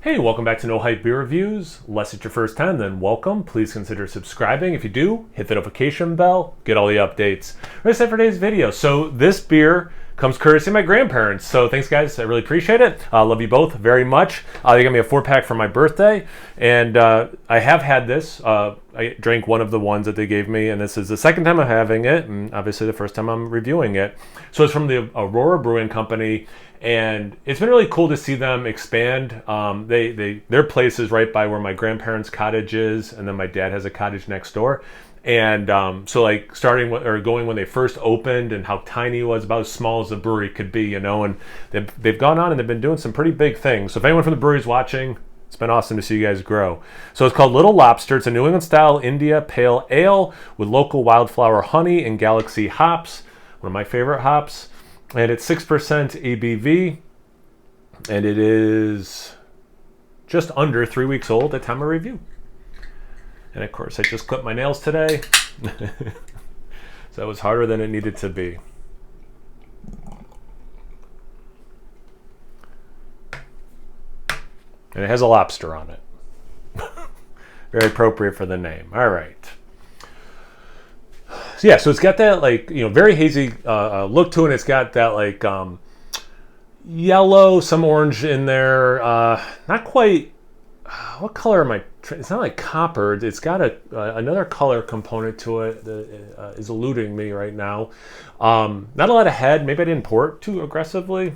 Hey, welcome back to No Hype Beer Reviews. Unless it's your first time, then welcome. Please consider subscribing. If you do, hit the notification bell, get all the updates. We're set for today's video. So this beer comes courtesy of my grandparents. So thanks, guys. I really appreciate it. Love you both very much. They got me a 4-pack for my birthday, and I have had this. I drank one of the ones that they gave me, and this is the second time I'm having it, and obviously the first time I'm reviewing it. So it's from the Aurora Brewing Company. And it's been really cool to see them expand. Their place is right by where my grandparents' cottage is, and then my dad has a cottage next door. And so like going when they first opened and how tiny it was, about as small as a brewery could be, you know, and they've gone on and they've been doing some pretty big things. So if anyone from the brewery is watching, it's been awesome to see you guys grow. So it's called Little Lobster. It's a New England style India Pale Ale with local wildflower honey and Galaxy hops, one of my favorite hops. And it's 6% ABV, and it is just under 3 weeks old at time of review. And of course, I just clipped my nails today, so it was harder than it needed to be. And it has a lobster on it. Very appropriate for the name. All right. So yeah, so it's got that like, you know, very hazy look to it. It's got that like yellow, some orange in there. Not quite. What color am I? It's not like copper. It's got another color component to it that is eluding me right now. Not a lot of head. Maybe I didn't pour it too aggressively.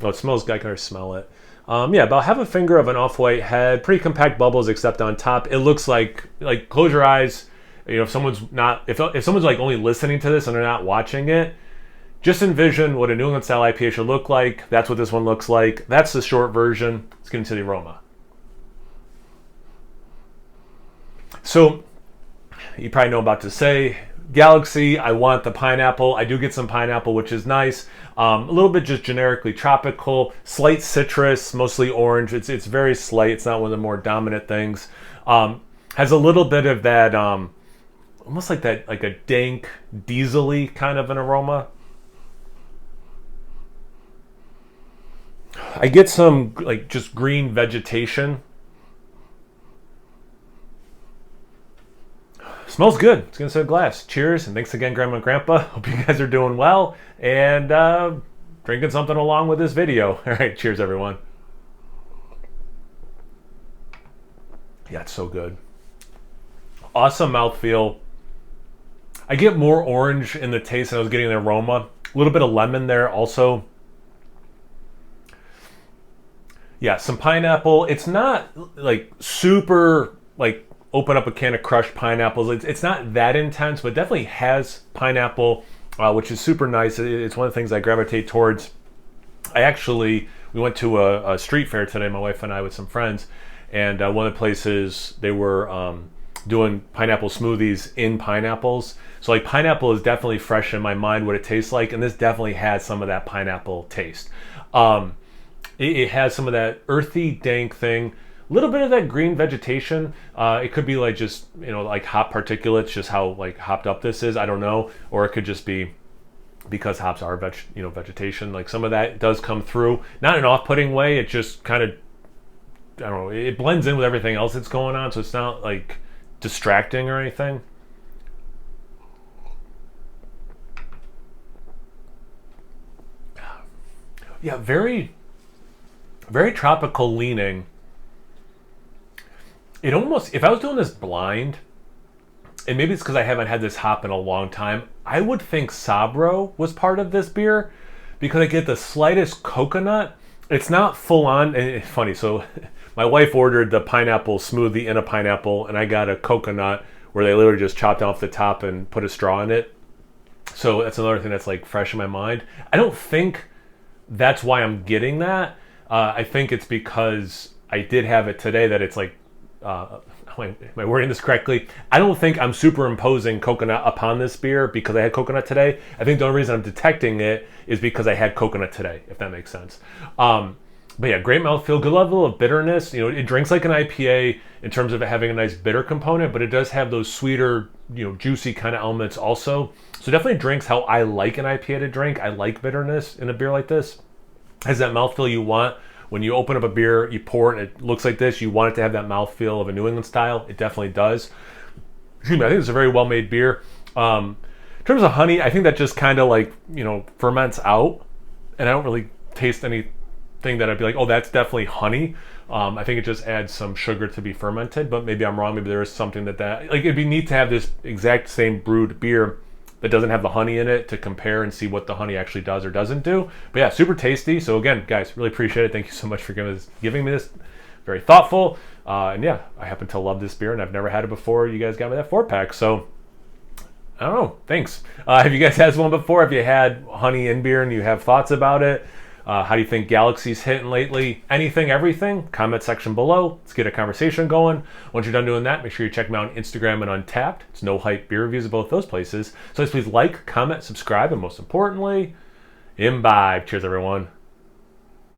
Oh, it smells good. I can already smell it. Yeah, about half a finger of an off-white head. Pretty compact bubbles except on top. It looks like close your eyes. You know, if someone's like only listening to this and they're not watching it, just envision what a New England style IPA should look like. That's what this one looks like. That's the short version. Let's get into the aroma. So you probably know I'm about to say Galaxy. I want the pineapple. I do get some pineapple, which is nice. A little bit just generically tropical, slight citrus, mostly orange. It's very slight. It's not one of the more dominant things. Has a little bit of that. Almost like that, like a dank, diesel-y kind of an aroma. I get some like just green vegetation. Smells good. It's gonna say glass. Cheers, and thanks again, Grandma and Grandpa. Hope you guys are doing well and drinking something along with this video. All right, cheers, everyone. Yeah, it's so good. Awesome mouthfeel. I get more orange in the taste than I was getting the aroma. A little bit of lemon there also. Yeah, some pineapple. It's not like super like open up a can of crushed pineapples. It's not that intense, but definitely has pineapple, which is super nice. It's one of the things I gravitate towards. We went to a street fair today, my wife and I, with some friends, and one of the places they were doing pineapple smoothies in pineapples. So like pineapple is definitely fresh in my mind what it tastes like, and this definitely has some of that pineapple taste. It has some of that earthy, dank thing, a little bit of that green vegetation. It could be like just, you know, like hop particulates, just how like hopped up this is, I don't know. Or it could just be because hops are vegetation. Like some of that does come through, not in an off-putting way. It just kind of, I don't know, it blends in with everything else that's going on, so it's not like distracting or anything. Yeah, very, very tropical leaning. It almost, if I was doing this blind, and maybe it's because I haven't had this hop in a long time, I would think Sabro was part of this beer because I get the slightest coconut. It's not full on, and it's funny, so my wife ordered the pineapple smoothie in a pineapple, and I got a coconut where they literally just chopped off the top and put a straw in it. So that's another thing that's like fresh in my mind. I don't think that's why I'm getting that. I think it's because I did have it today that it's like, am I wording this correctly? I don't think I'm superimposing coconut upon this beer because I had coconut today. I think the only reason I'm detecting it is because I had coconut today, if that makes sense. But yeah, great mouthfeel, good level of bitterness. You know, it drinks like an IPA in terms of it having a nice bitter component, but it does have those sweeter, you know, juicy kind of elements also. So definitely drinks how I like an IPA to drink. I like bitterness in a beer like this. Has that mouthfeel you want when you open up a beer, you pour it, and it looks like this. You want it to have that mouthfeel of a New England style. It definitely does. Excuse me, I think it's a very well-made beer. In terms of honey, I think that just kind of like, ferments out, and I don't really taste anything that I'd be like, oh, that's definitely honey. I think it just adds some sugar to be fermented, but maybe I'm wrong. Maybe there is something that like, it'd be neat to have this exact same brewed beer that doesn't have the honey in it to compare and see what the honey actually does or doesn't do. But yeah, super tasty. So again, guys, really appreciate it. Thank you so much for giving me this. Very thoughtful. And yeah, I happen to love this beer, and I've never had it before. You guys got me that 4-pack. So I don't know. Thanks. Have you guys had one before? Have you had honey in beer and you have thoughts about it? How do you think Galaxy's hitting lately? Anything, everything? Comment section below. Let's get a conversation going. Once you're done doing that, make sure you check me out on Instagram and Untapped. It's No Hype Beer Reviews at both those places. So please like, comment, subscribe, and most importantly, imbibe. Cheers, everyone.